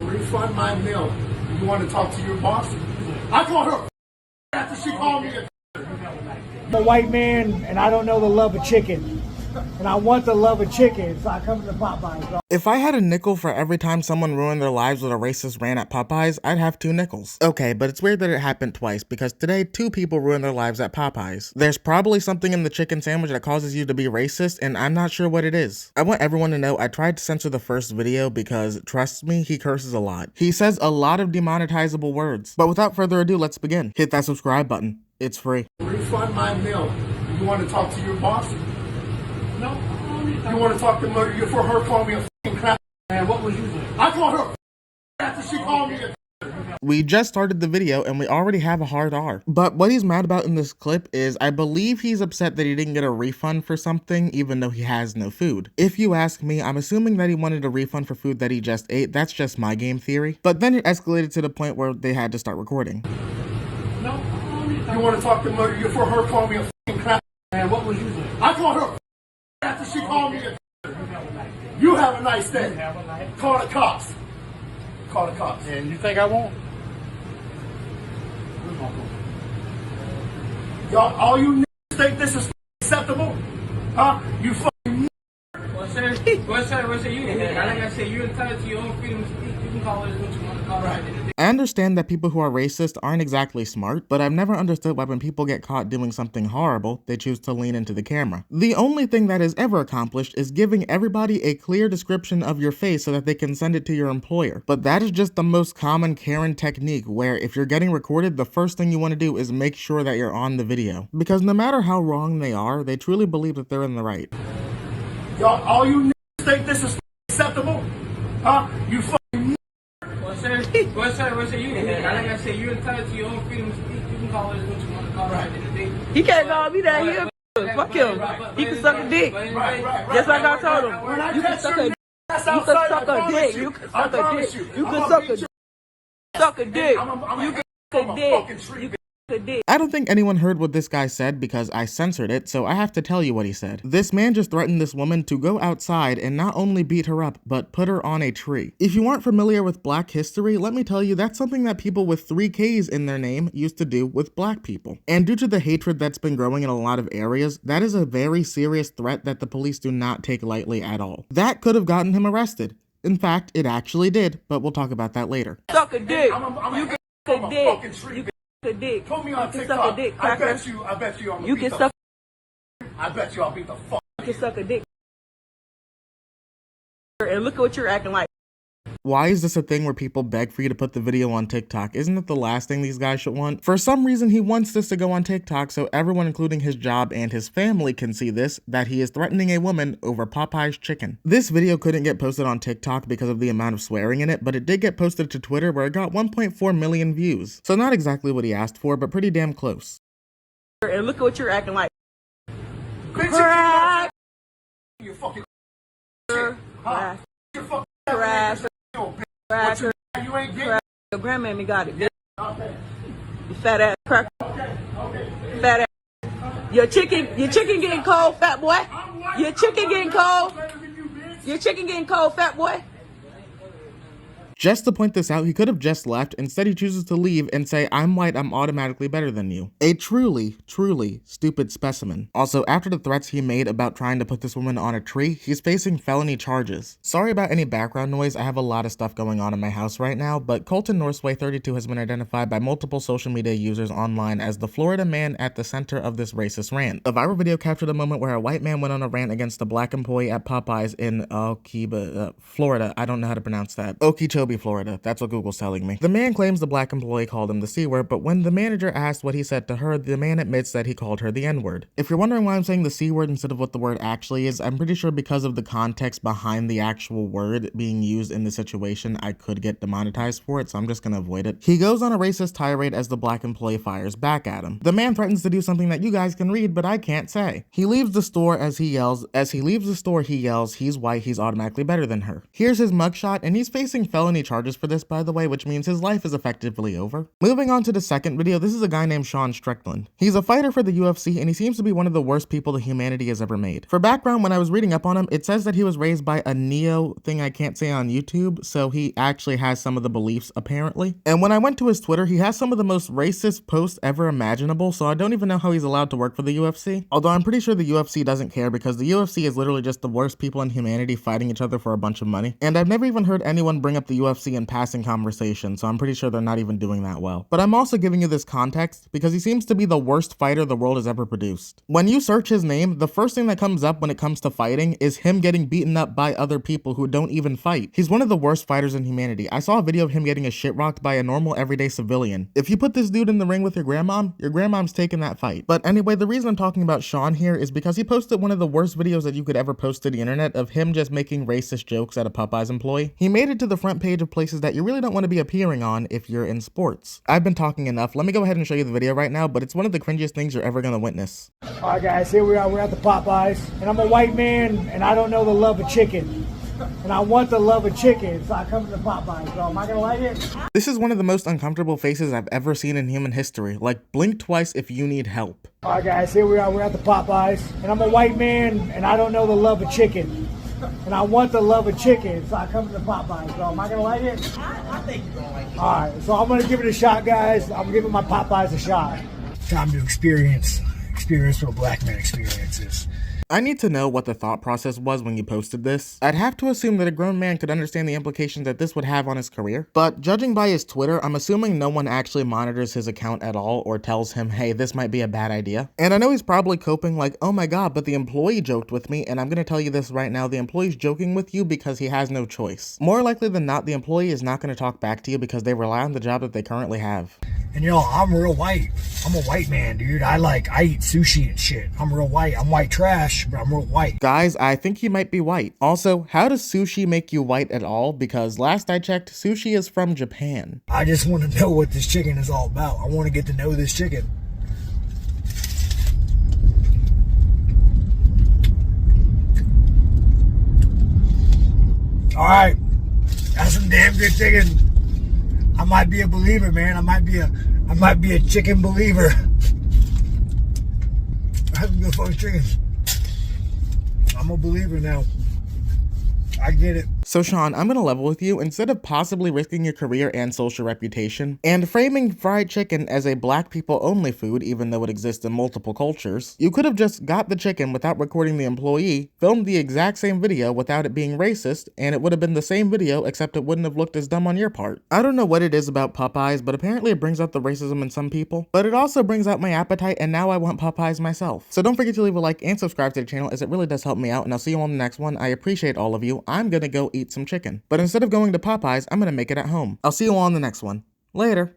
Refund my meal. You want to talk to your boss? I called her after she called me. I'm a white man and I don't know the love of chicken. And I want the love of chicken, so I come to Popeyes, bro. If I had a nickel for every time someone ruined their lives with a racist rant at Popeyes, I'd have 2 nickels. Okay, but it's weird that it happened twice, because today 2 people ruined their lives at Popeyes. There's probably something in the chicken sandwich that causes you to be racist, and I'm not sure what it is. I want everyone to know I tried to censor the first video because, trust me, he curses a lot. He says a lot of demonetizable words. But without further ado, let's begin. Hit that subscribe button. It's free. Refund my meal. You want to talk to your boss? No. You want to talk to her for her calling me a f***ing crap? Man, what was you doing? I called her after she called me a We just started the video and we already have a hard R. But what he's mad about in this clip is I believe he's upset that he didn't get a refund for something even though he has no food. If you ask me, I'm assuming that he wanted a refund for food that he just ate. That's just my game theory. But then it escalated to the point where they had to start recording. No. You want to talk to her for her calling me a f***ing crap? Man, what was you doing? I called her after she called me a You have a nice day. Call the cops. Call the cops. And you think I won't? Y'all, all you niggas think this is acceptable? Huh? You fucking Well, sir, you like I said, you're entitled to your own freedom to speak. You can call it what you want to call it. I understand that people who are racist aren't exactly smart, but I've never understood why when people get caught doing something horrible, they choose to lean into the camera. The only thing that is ever accomplished is giving everybody a clear description of your face so that they can send it to your employer. But that is just the most common Karen technique, where if you're getting recorded, the first thing you want to do is make sure that you're on the video. Because no matter how wrong they are, they truly believe that they're in the right. Y'all, all you niggas think this is acceptable? Huh? You fucking Well, sir, you like I said, you're entitled to your own freedom to speak. You can call it what you want to call it. He can't call me that here. Fuck him. He can suck a dick. Just like I told him. You can suck a dick. You can suck a dick. You can suck a dick. You can suck a dick. Suck a dick. You can suck a dick. I don't think anyone heard what this guy said because I censored it, so I have to tell you what he said. This man just threatened this woman to go outside and not only beat her up, but put her on a tree. If you aren't familiar with Black history, let me tell you that's something that people with 3 Ks in their name used to do with Black people. And due to the hatred that's been growing in a lot of areas, that is a very serious threat that the police do not take lightly at all. That could have gotten him arrested. In fact, it actually did, but we'll talk about that later. Suck a dick. You can suck a dick. A dick. Put me on you can TikTok. suck a dick, I bet you I'm gonna you beat can the suck. I bet you I'll beat the fuck. You can suck a dick. And look at what you're acting like. Why is this a thing where people beg for you to put the video on TikTok? Isn't it the last thing these guys should want? For some reason, he wants this to go on TikTok so everyone, including his job and his family, can see this, that he is threatening a woman over Popeye's chicken. This video couldn't get posted on TikTok because of the amount of swearing in it, but it did get posted to Twitter where it got 1.4 million views. So not exactly what he asked for, but pretty damn close. And look at what you're acting like. Bitch, you fucking shit. Huh? You fucking Crash. What you ain't getting? Your grandmammy got it. Okay. You fat ass cracker. Okay. Fat ass. Your chicken getting cold, fat boy. Your chicken getting cold. Your chicken getting cold, fat boy. Just to point this out, he could have just left. Instead, he chooses to leave and say, I'm white, I'm automatically better than you. A truly, truly stupid specimen. Also, after the threats he made about trying to put this woman on a tree, he's facing felony charges. Sorry about any background noise, I have a lot of stuff going on in my house right now, but Colton Norsway 32 has been identified by multiple social media users online as the Florida man at the center of this racist rant. A viral video captured a moment where a white man went on a rant against a Black employee at Popeyes in Florida. I don't know how to pronounce that. Okeechobee, Florida. That's what Google's telling me. The man claims the Black employee called him the C word, but when the manager asked what he said to her, the man admits that he called her the N word. If you're wondering why I'm saying the C word instead of what the word actually is, I'm pretty sure because of the context behind the actual word being used in the situation, I could get demonetized for it, so I'm just gonna avoid it. He goes on a racist tirade as the Black employee fires back at him. The man threatens to do something that you guys can read, but I can't say. He leaves the store as he yells, he's white, he's automatically better than her. Here's his mugshot, and he's facing felony any charges for this, by the way, which means his life is effectively over. Moving on to the second video, this is a guy named Sean Strickland. He's a fighter for the UFC, and he seems to be one of the worst people that humanity has ever made. For background, when I was reading up on him, it says that he was raised by a neo thing I can't say on YouTube, so he actually has some of the beliefs, apparently. And when I went to his Twitter, he has some of the most racist posts ever imaginable, so I don't even know how he's allowed to work for the UFC. Although I'm pretty sure the UFC doesn't care, because the UFC is literally just the worst people in humanity fighting each other for a bunch of money. And I've never even heard anyone bring up the UFC in passing conversation, so I'm pretty sure they're not even doing that well. But I'm also giving you this context because he seems to be the worst fighter the world has ever produced. When you search his name, the first thing that comes up when it comes to fighting is him getting beaten up by other people who don't even fight. He's one of the worst fighters in humanity. I saw a video of him getting a shit rocked by a normal everyday civilian. If you put this dude in the ring with your grandmom's taking that fight. But anyway, the reason I'm talking about Sean here is because he posted one of the worst videos that you could ever post to the internet of him just making racist jokes at a Popeyes employee. He made it to the front page of places that you really don't want to be appearing on if you're in sports. I've been talking enough. Let me go ahead and show you the video right now, but it's one of the cringiest things you're ever gonna witness. Alright guys, here we are, we're at the Popeyes, and I'm a white man, and I don't know the love of chicken. And I want the love of chicken, so I come to the Popeyes, so am I gonna like it? This is one of the most uncomfortable faces I've ever seen in human history. Like, blink twice if you need help. Alright guys, here we are, we're at the Popeyes, and I'm a white man, and I don't know the love of chicken. And I want the love of chicken, so I come to the Popeyes, so am I gonna like it? I think you're gonna like it. Alright, so I'm gonna give it a shot, guys. I'm giving my Popeyes a shot. Time to experience what a black man experiences. I need to know what the thought process was when you posted this. I'd have to assume that a grown man could understand the implications that this would have on his career. But judging by his Twitter, I'm assuming no one actually monitors his account at all or tells him, hey, this might be a bad idea. And I know he's probably coping like, oh my god, but the employee joked with me, and I'm gonna tell you this right now, the employee's joking with you because he has no choice. More likely than not, the employee is not gonna talk back to you because they rely on the job that they currently have. And you know, I'm real white. I'm a white man, dude. I eat sushi and shit. I'm real white. I'm white trash, but I'm real white. Guys, I think you might be white. Also, how does sushi make you white at all? Because last I checked, sushi is from Japan. I just want to know what this chicken is all about. I want to get to know this chicken. All right, that's some damn good chicken. I might be a believer, man. I might be a chicken believer. That's some good fucking chicken. I'm a believer now. I get it. So Sean, I'm gonna level with you. Instead of possibly risking your career and social reputation, and framing fried chicken as a black people only food, even though it exists in multiple cultures, you could have just got the chicken without recording the employee, filmed the exact same video without it being racist, and it would have been the same video except it wouldn't have looked as dumb on your part. I don't know what it is about Popeyes, but apparently it brings out the racism in some people, but it also brings out my appetite, and now I want Popeyes myself. So don't forget to leave a like and subscribe to the channel, as it really does help me out, and I'll see you on the next one. I appreciate all of you. I'm gonna go eat some chicken. But instead of going to Popeyes, I'm gonna make it at home. I'll see you all on the next one. Later.